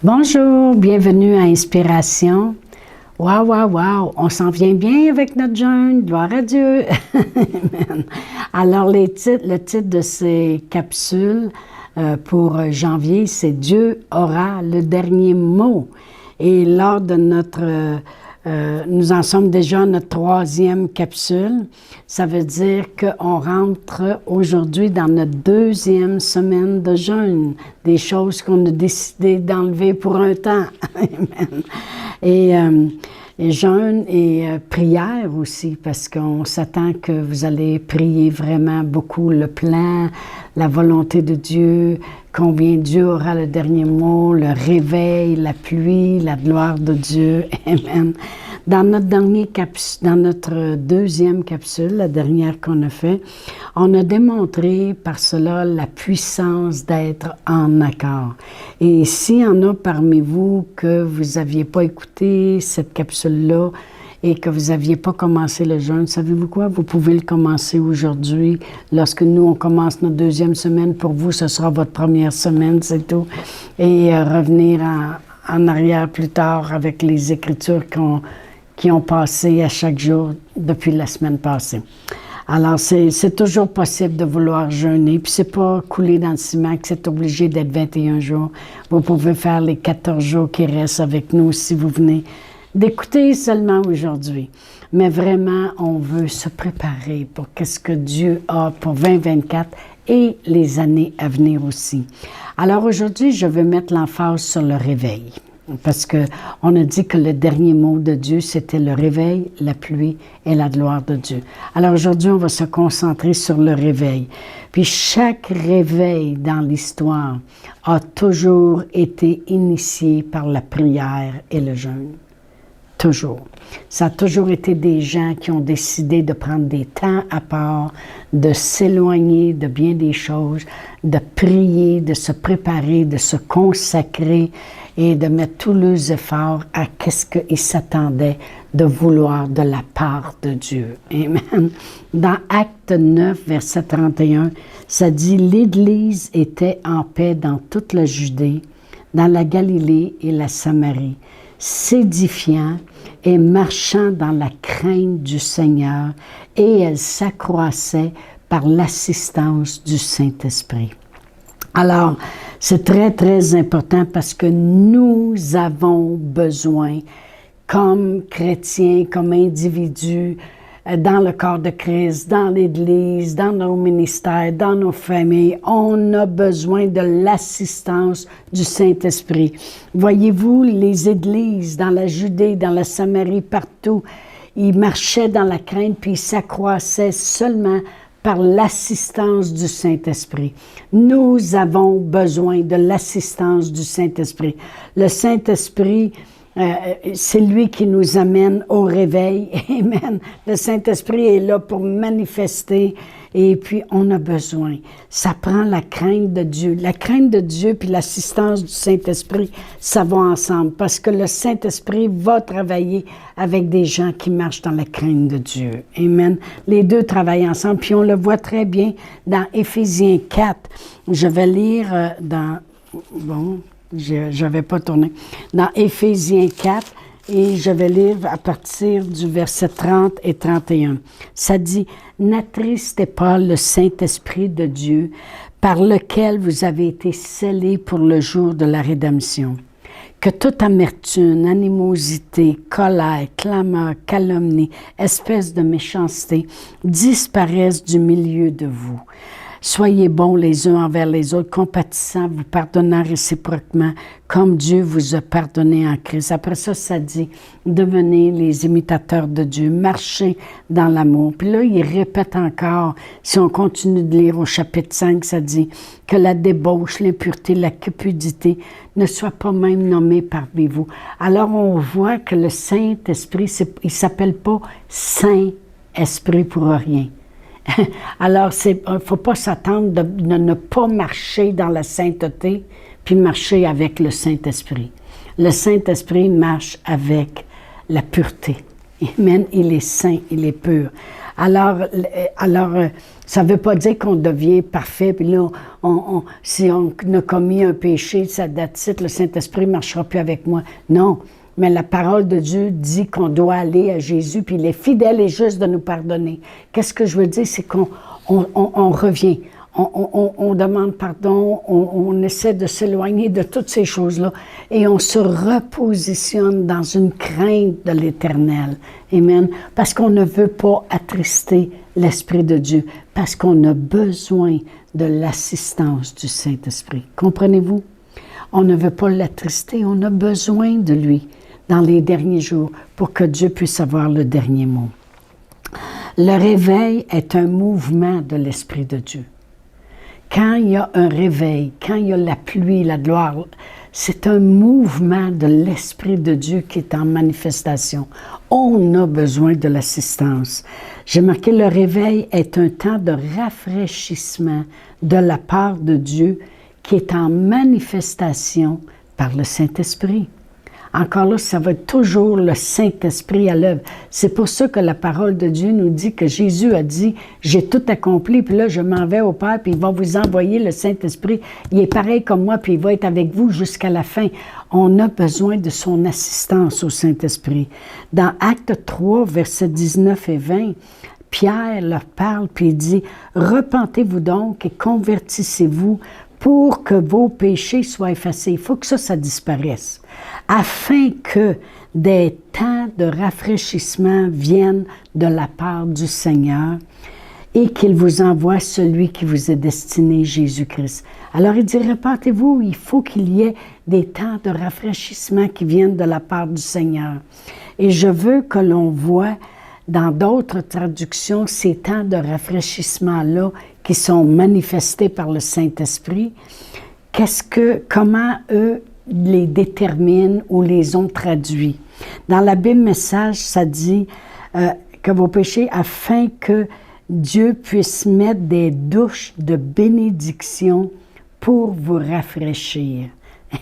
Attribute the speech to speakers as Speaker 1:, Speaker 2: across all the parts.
Speaker 1: Bonjour, bienvenue à Inspiration. Waouh, waouh, waouh, on s'en vient bien avec notre jeûne, gloire à Dieu. Alors, le titre de ces capsules pour janvier, c'est « Dieu aura le dernier mot ». Et lors de nous en sommes déjà à notre 3e capsule. Ça veut dire qu'on rentre aujourd'hui dans notre 2e semaine de jeûne. Des choses qu'on a décidé d'enlever pour un temps. Amen. Et jeûne et prière aussi, parce qu'on s'attend que vous allez prier vraiment beaucoup le plan, la volonté de Dieu, combien Dieu aura le dernier mot, le réveil, la pluie, la gloire de Dieu. Amen. Dans notre 2e capsule, la dernière qu'on a fait, on a démontré par cela la puissance d'être en accord. Et s'il y en a parmi vous que vous n'aviez pas écouté cette capsule-là et que vous n'aviez pas commencé le jeûne, savez-vous quoi? Vous pouvez le commencer aujourd'hui. Lorsque nous, on commence notre 2e semaine, pour vous, ce sera votre première semaine, c'est tout. Et revenir en arrière plus tard avec les Écritures qui ont passé à chaque jour depuis la semaine passée. Alors, c'est toujours possible de vouloir jeûner, puis c'est pas coulé dans le ciment que c'est obligé d'être 21 jours. Vous pouvez faire les 14 jours qui restent avec nous si vous venez d'écouter seulement aujourd'hui. Mais vraiment, on veut se préparer pour qu'est-ce que Dieu a pour 2024 et les années à venir aussi. Alors aujourd'hui, je veux mettre l'emphase sur le réveil. Parce qu'on a dit que le dernier mot de Dieu, c'était le réveil, la pluie et la gloire de Dieu. Alors aujourd'hui, on va se concentrer sur le réveil. Puis chaque réveil dans l'histoire a toujours été initié par la prière et le jeûne. Toujours. Ça a toujours été des gens qui ont décidé de prendre des temps à part, de s'éloigner de bien des choses, de prier, de se préparer, de se consacrer et de mettre tous leurs efforts à qu'est-ce qu'ils s'attendaient de vouloir de la part de Dieu. Amen. Dans Acte 9, verset 31, ça dit « L'Église était en paix dans toute la Judée, dans la Galilée et la Samarie, s'édifiant et marchant dans la crainte du Seigneur, et elle s'accroissait par l'assistance du Saint-Esprit. » Alors, c'est très, très important parce que nous avons besoin, comme chrétiens, comme individus, dans le corps de Christ, dans l'Église, dans nos ministères, dans nos familles, on a besoin de l'assistance du Saint-Esprit. Voyez-vous, les églises dans la Judée, dans la Samarie, partout, ils marchaient dans la crainte puis ils s'accroissaient seulement par l'assistance du Saint-Esprit. Nous avons besoin de l'assistance du Saint-Esprit. Le Saint-Esprit, c'est lui qui nous amène au réveil. Amen. Le Saint-Esprit est là pour manifester et puis on a besoin. Ça prend la crainte de Dieu. La crainte de Dieu puis l'assistance du Saint-Esprit, ça va ensemble parce que le Saint-Esprit va travailler avec des gens qui marchent dans la crainte de Dieu. Amen. Les deux travaillent ensemble puis on le voit très bien dans Éphésiens 4. Je vais lire je n'avais pas tourné. Dans Éphésiens 4, et je vais lire à partir du verset 30 et 31. Ça dit « N'attristez pas le Saint-Esprit de Dieu, par lequel vous avez été scellés pour le jour de la rédemption. Que toute amertume, animosité, colère, clameur, calomnie, espèce de méchanceté disparaissent du milieu de vous. Soyez bons les uns envers les autres, compatissants, vous pardonnant réciproquement, comme Dieu vous a pardonné en Christ. » Après ça, ça dit « Devenez les imitateurs de Dieu, marchez dans l'amour. » Puis là, il répète encore, si on continue de lire au chapitre 5, ça dit « Que la débauche, l'impureté, la cupidité ne soient pas même nommées parmi vous. » Alors, on voit que le Saint-Esprit, il ne s'appelle pas Saint-Esprit pour rien. Alors, il ne faut pas s'attendre de ne pas marcher dans la sainteté, puis marcher avec le Saint-Esprit. Le Saint-Esprit marche avec la pureté. Amen. Il est saint, il est pur. Alors, ça ne veut pas dire qu'on devient parfait, puis là, si on a commis un péché, ça date, le Saint-Esprit ne marchera plus avec moi. Non, mais la parole de Dieu dit qu'on doit aller à Jésus, puis il est fidèle et juste de nous pardonner. Qu'est-ce que je veux dire? C'est qu'on revient. On demande pardon, on essaie de s'éloigner de toutes ces choses-là et on se repositionne dans une crainte de l'Éternel. Amen. Parce qu'on ne veut pas attrister l'Esprit de Dieu, parce qu'on a besoin de l'assistance du Saint-Esprit. Comprenez-vous? On ne veut pas l'attrister, on a besoin de lui dans les derniers jours pour que Dieu puisse avoir le dernier mot. Le réveil est un mouvement de l'Esprit de Dieu. Quand il y a un réveil, quand il y a la pluie, la gloire, c'est un mouvement de l'Esprit de Dieu qui est en manifestation. On a besoin de l'assistance. J'ai marqué, le réveil est un temps de rafraîchissement de la part de Dieu qui est en manifestation par le Saint-Esprit. Encore là, ça va être toujours le Saint-Esprit à l'œuvre. C'est pour ça que la parole de Dieu nous dit que Jésus a dit « J'ai tout accompli, puis là, je m'en vais au Père, puis il va vous envoyer le Saint-Esprit. Il est pareil comme moi, puis il va être avec vous jusqu'à la fin. » On a besoin de son assistance au Saint-Esprit. Dans Actes 3, versets 19 et 20, Pierre leur parle, puis il dit « Repentez-vous donc et convertissez-vous pour que vos péchés soient effacés. » Il faut que ça disparaisse. Afin que des temps de rafraîchissement viennent de la part du Seigneur et qu'il vous envoie celui qui vous est destiné, Jésus-Christ. Alors il dit, repentez-vous, il faut qu'il y ait des temps de rafraîchissement qui viennent de la part du Seigneur. Et je veux que l'on voit dans d'autres traductions ces temps de rafraîchissement-là qui sont manifestés par le Saint-Esprit. Comment eux les déterminent ou les ont traduits. Dans la Bible Message, ça dit que vos péchés, afin que Dieu puisse mettre des douches de bénédiction pour vous rafraîchir.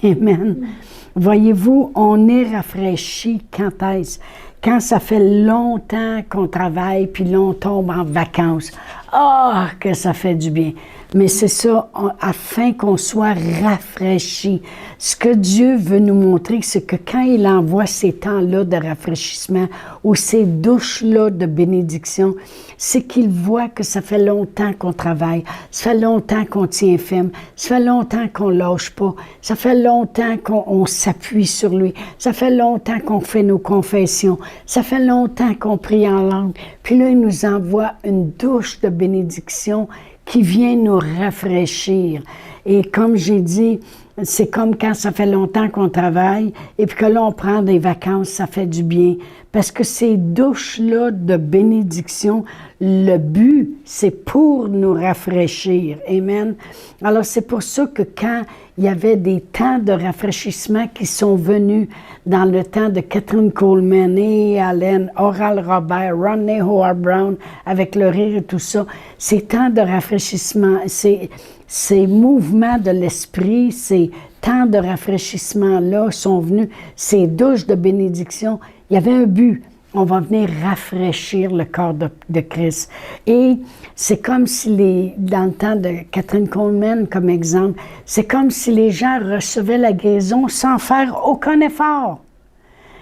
Speaker 1: Amen. Voyez-vous, on est rafraîchi quand est-ce? Quand ça fait longtemps qu'on travaille, puis là, on tombe en vacances. Ah, que ça fait du bien! Mais c'est ça, afin qu'on soit rafraîchi. Ce que Dieu veut nous montrer, c'est que quand il envoie ces temps-là de rafraîchissement ou ces douches-là de bénédiction, c'est qu'il voit que ça fait longtemps qu'on travaille, ça fait longtemps qu'on tient ferme, ça fait longtemps qu'on lâche pas, ça fait longtemps qu'on s'appuie sur lui, ça fait longtemps qu'on fait nos confessions, ça fait longtemps qu'on prie en langue. Puis là, il nous envoie une douche de bénédiction qui vient nous rafraîchir. Et comme j'ai dit, c'est comme quand ça fait longtemps qu'on travaille et puis que là, on prend des vacances, ça fait du bien. Parce que ces douches-là de bénédiction, le but, c'est pour nous rafraîchir. Amen. Alors, c'est pour ça que quand il y avait des temps de rafraîchissement qui sont venus dans le temps de Kathryn Coleman, et Allen, Oral Robert, Rodney Howard Brown, avec le rire et tout ça, ces temps de rafraîchissement, ces mouvements de l'esprit, ces temps de rafraîchissement-là sont venus, ces douches de bénédiction, il y avait un but. On va venir rafraîchir le corps de Christ. Et c'est comme si dans le temps de Kathryn Coleman, comme exemple, c'est comme si les gens recevaient la guérison sans faire aucun effort.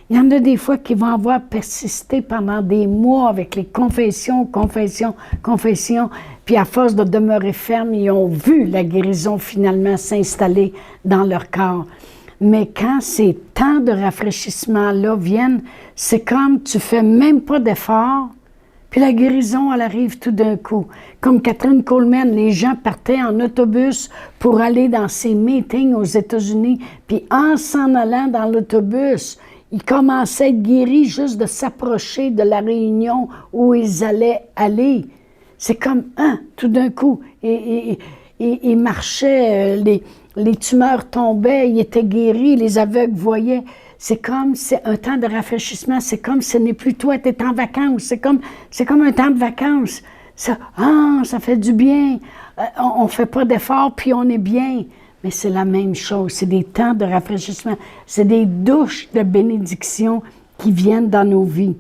Speaker 1: Il y en a des fois qui vont avoir persisté pendant des mois avec les confessions, puis à force de demeurer fermes, ils ont vu la guérison finalement s'installer dans leur corps. Mais quand ces temps de rafraîchissement-là viennent, c'est comme tu fais même pas d'effort, puis la guérison, elle arrive tout d'un coup. Comme Kathryn Coleman, les gens partaient en autobus pour aller dans ces meetings aux États-Unis, puis en s'en allant dans l'autobus, ils commençaient à être guéris juste de s'approcher de la réunion où ils allaient aller. C'est comme, tout d'un coup, ils marchaient, les tumeurs tombaient, ils étaient guéris, les aveugles voyaient. C'est un temps de rafraîchissement, c'est comme ce n'est plus toi, tu es en vacances, c'est comme un temps de vacances. Ça fait du bien, on ne fait pas d'efforts, puis on est bien. Mais c'est la même chose, c'est des temps de rafraîchissement, c'est des douches de bénédiction qui viennent dans nos vies.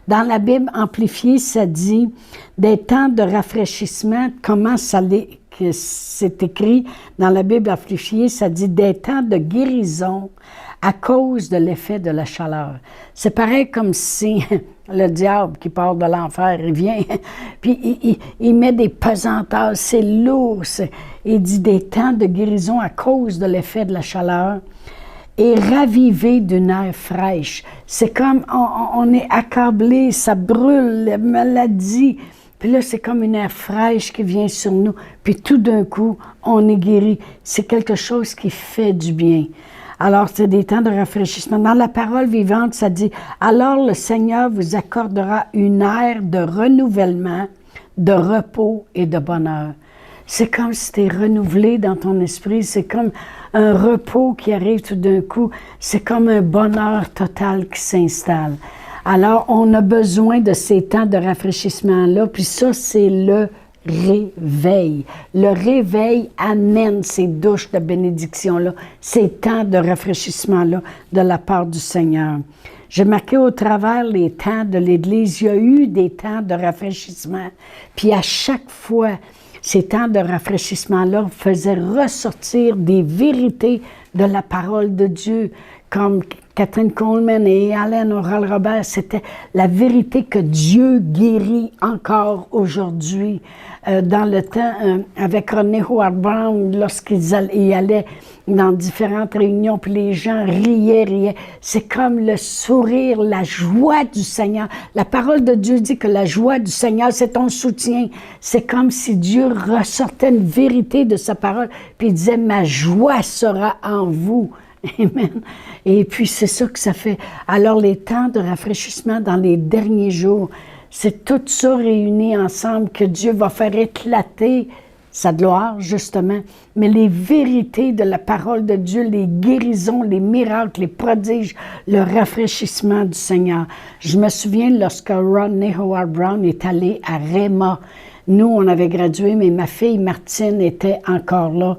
Speaker 1: Dans la Bible amplifiée, ça dit des temps de rafraîchissement. Comment ça que c'est écrit dans la Bible amplifiée, ça dit des temps de guérison à cause de l'effet de la chaleur. C'est pareil comme si le diable qui part de l'enfer, il vient, puis il met des pesanteurs, c'est lourd. Il dit des temps de guérison à cause de l'effet de la chaleur et ravivé d'une air fraîche. C'est comme on est accablé, ça brûle, la maladie. Puis là, c'est comme une air fraîche qui vient sur nous. Puis tout d'un coup, on est guéri. C'est quelque chose qui fait du bien. Alors, c'est des temps de rafraîchissement. Dans la parole vivante, ça dit « Alors le Seigneur vous accordera une ère de renouvellement, de repos et de bonheur. » C'est comme si tu es renouvelé dans ton esprit. C'est comme un repos qui arrive tout d'un coup. C'est comme un bonheur total qui s'installe. Alors, on a besoin de ces temps de rafraîchissement-là. Puis ça, c'est le réveil. Le réveil amène ces douches de bénédiction-là, ces temps de rafraîchissement-là de la part du Seigneur. J'ai marqué au travers les temps de l'Église. Il y a eu des temps de rafraîchissement. Puis à chaque fois, ces temps de rafraîchissement-là faisaient ressortir des vérités de la parole de Dieu, comme Catherine Coleman et Alain Oral-Robert, c'était la vérité que Dieu guérit encore aujourd'hui. Dans le temps, avec René Howard Brown, lorsqu'ils allaient dans différentes réunions, puis les gens riaient. C'est comme le sourire, la joie du Seigneur. La parole de Dieu dit que la joie du Seigneur, c'est ton soutien. C'est comme si Dieu ressortait une vérité de sa parole, puis il disait, ma joie sera en vous. Amen. Et puis, c'est ça que ça fait. Alors, les temps de rafraîchissement dans les derniers jours, c'est tout ça réuni ensemble que Dieu va faire éclater sa gloire, justement. Mais les vérités de la parole de Dieu, les guérisons, les miracles, les prodiges, le rafraîchissement du Seigneur. Je me souviens lorsque Rodney Howard Brown est allé à Rhéma. Nous, on avait gradué, mais ma fille Martine était encore là.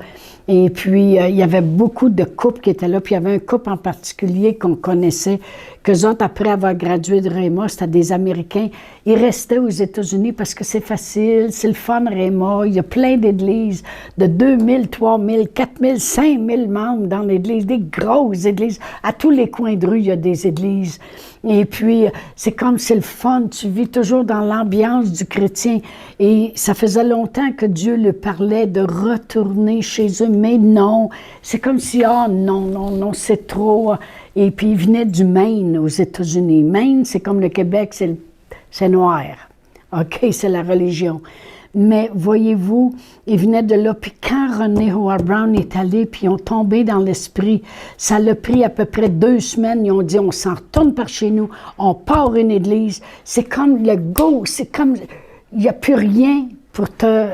Speaker 1: Et puis, il y avait beaucoup de couples qui étaient là. Puis, il y avait un couple en particulier qu'on connaissait, qu'eux autres, après avoir gradué de Rhéma, c'était des Américains. Ils restaient aux États-Unis parce que c'est facile, c'est le fun, Rhéma. Il y a plein d'églises de 2000, 3000, 4000, 5000 membres dans l'église, des grosses églises. À tous les coins de rue, il y a des églises. Et puis, c'est comme c'est le fun, tu vis toujours dans l'ambiance du chrétien. Et ça faisait longtemps que Dieu le parlait de retourner chez eux, mais non. C'est comme si, non, c'est trop. Et puis, il venait du Maine, aux États-Unis. Maine, c'est comme le Québec, c'est noir. OK, c'est la religion. Mais voyez-vous, ils venaient de là. Puis quand René Howard Brown est allé, puis ils ont tombé dans l'esprit, ça l'a pris à peu près 2 semaines. Ils ont dit, on s'en retourne par chez nous, on part une église. C'est comme le go, c'est comme, il n'y a plus rien pour te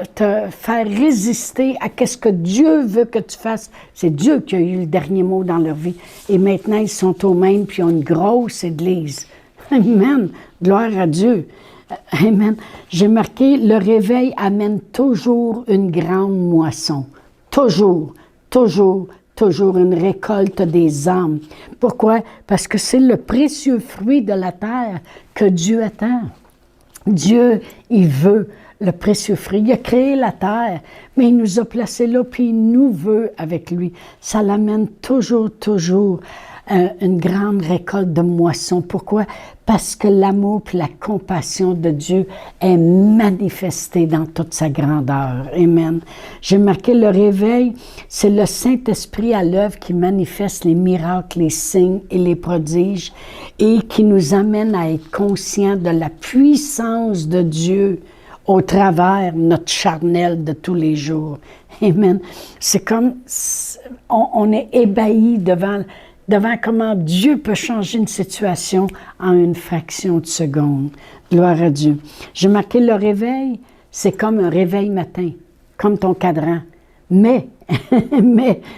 Speaker 1: faire résister à qu'est-ce que Dieu veut que tu fasses. C'est Dieu qui a eu le dernier mot dans leur vie. Et maintenant, ils sont au Maine, puis ils ont une grosse église. Amen. Gloire à Dieu. Amen. J'ai marqué, le réveil amène toujours une grande moisson. Toujours une récolte des âmes. Pourquoi? Parce que c'est le précieux fruit de la terre que Dieu attend. Dieu, il veut le précieux fruit. Il a créé la terre, mais il nous a placés là, puis il nous veut avec lui. Ça l'amène toujours une grande récolte de moissons. Pourquoi? Parce que l'amour et la compassion de Dieu est manifestée dans toute sa grandeur. Amen. J'ai marqué le réveil, c'est le Saint-Esprit à l'œuvre qui manifeste les miracles, les signes et les prodiges et qui nous amène à être conscients de la puissance de Dieu au travers notre charnel de tous les jours. Amen. C'est comme, on est ébahi devant comment Dieu peut changer une situation en une fraction de seconde. Gloire à Dieu. J'ai marqué le réveil, c'est comme un réveil matin, comme ton cadran. Mais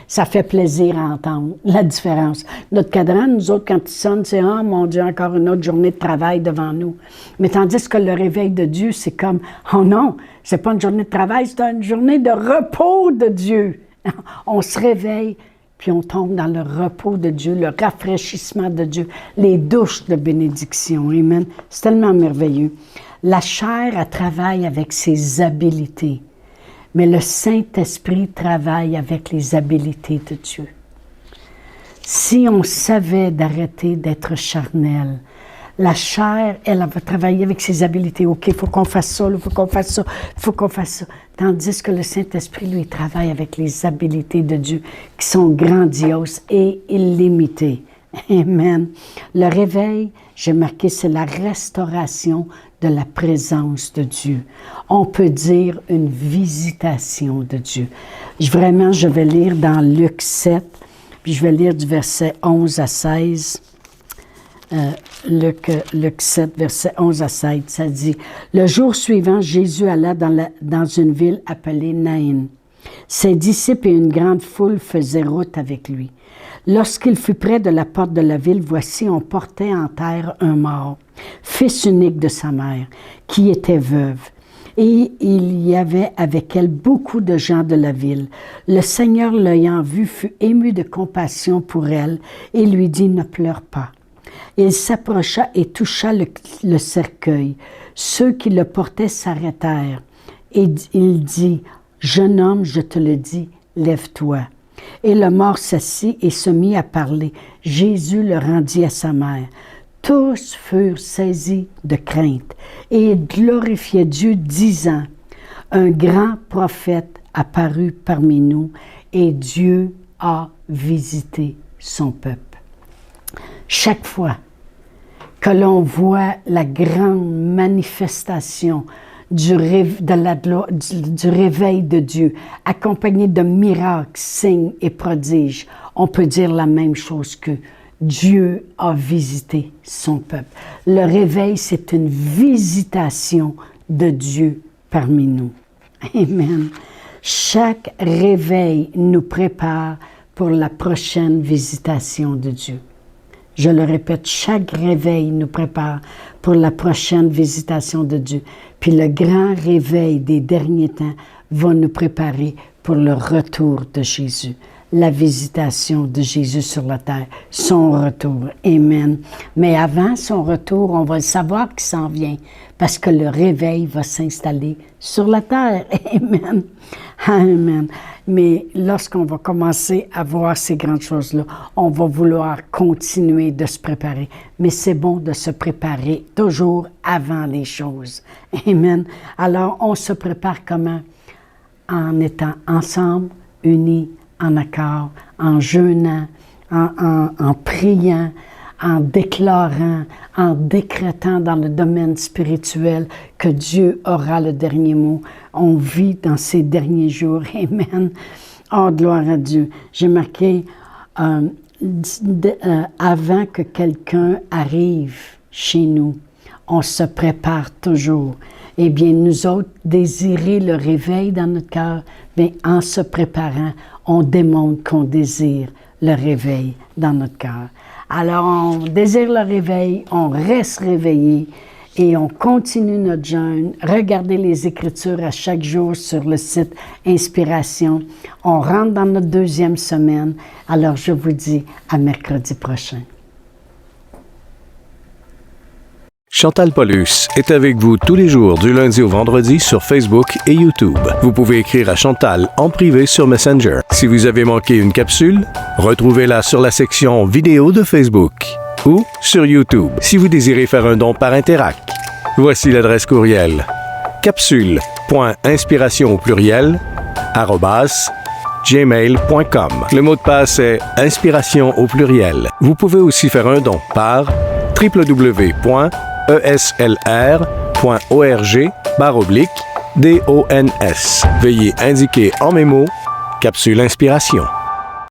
Speaker 1: ça fait plaisir à entendre la différence. Notre cadran, nous autres, quand il sonne, c'est « Ah, mon Dieu, encore une autre journée de travail devant nous. » Mais tandis que le réveil de Dieu, c'est comme « Oh non, c'est pas une journée de travail, c'est une journée de repos de Dieu. » On se réveille, puis on tombe dans le repos de Dieu, le rafraîchissement de Dieu, les douches de bénédiction. Amen. C'est tellement merveilleux. La chair, elle travaille avec ses habiletés, mais le Saint-Esprit travaille avec les habiletés de Dieu. Si on savait d'arrêter d'être charnel, la chair, elle va travailler avec ses habiletés. OK, il faut qu'on fasse ça, il faut qu'on fasse ça, il faut qu'on fasse ça. Tandis que le Saint-Esprit, lui, travaille avec les habiletés de Dieu qui sont grandioses et illimitées. Amen. Le réveil, j'ai marqué, c'est la restauration de la présence de Dieu. On peut dire une visitation de Dieu. Vraiment, je vais lire dans Luc 7, puis je vais lire du verset 11 à 16. Luc 7, verset 11 à 16, ça dit « Le jour suivant, Jésus alla dans une ville appelée Naïn. Ses disciples et une grande foule faisaient route avec lui. Lorsqu'il fut près de la porte de la ville, voici, on portait en terre un mort, fils unique de sa mère, qui était veuve. Et il y avait avec elle beaucoup de gens de la ville. Le Seigneur, l'ayant vue, fut ému de compassion pour elle et lui dit « Ne pleure pas ». Il s'approcha et toucha le cercueil. Ceux qui le portaient s'arrêtèrent. Et il dit, « Jeune homme, je te le dis, lève-toi. » Et le mort s'assit et se mit à parler. Jésus le rendit à sa mère. Tous furent saisis de crainte et glorifiaient Dieu, disant, « Un grand prophète apparut parmi nous et Dieu a visité son peuple. » Chaque fois que l'on voit la grande manifestation du réveil de Dieu, accompagné de miracles, signes et prodiges, on peut dire la même chose que Dieu a visité son peuple. Le réveil, c'est une visitation de Dieu parmi nous. Amen. Chaque réveil nous prépare pour la prochaine visitation de Dieu. Je le répète, chaque réveil nous prépare pour la prochaine visitation de Dieu. Puis le grand réveil des derniers temps va nous préparer pour le retour de Jésus. La visitation de Jésus sur la terre, son retour. Amen. Mais avant son retour, on va le savoir qu'il s'en vient parce que le réveil va s'installer sur la terre. Amen. Amen. Mais lorsqu'on va commencer à voir ces grandes choses-là, on va vouloir continuer de se préparer. Mais c'est bon de se préparer toujours avant les choses. Amen. Alors, on se prépare comment? En étant ensemble, unis, en accord, en jeûnant, en priant, en déclarant, en décrétant dans le domaine spirituel que Dieu aura le dernier mot. On vit dans ces derniers jours. Amen. Oh, gloire à Dieu. J'ai marqué, avant que quelqu'un arrive chez nous, on se prépare toujours. Eh bien, nous autres, désirer le réveil dans notre cœur, bien, en se préparant, on démontre qu'on désire le réveil dans notre cœur. Alors, on désire le réveil, on reste réveillé et on continue notre jeûne. Regardez les Écritures à chaque jour sur le site Inspiration. On rentre dans notre deuxième semaine. Alors, je vous dis à mercredi prochain.
Speaker 2: Chantal Paulus est avec vous tous les jours du lundi au vendredi sur Facebook et YouTube. Vous pouvez écrire à Chantal en privé sur Messenger. Si vous avez manqué une capsule, retrouvez-la sur la section vidéo de Facebook ou sur YouTube si vous désirez faire un don par Interac. Voici l'adresse courriel capsule.inspiration@gmail.com. Le mot de passe est inspiration au pluriel. Vous pouvez aussi faire un don par www.eslr.org/DONS. Veuillez indiquer en mémo Capsule Inspiration.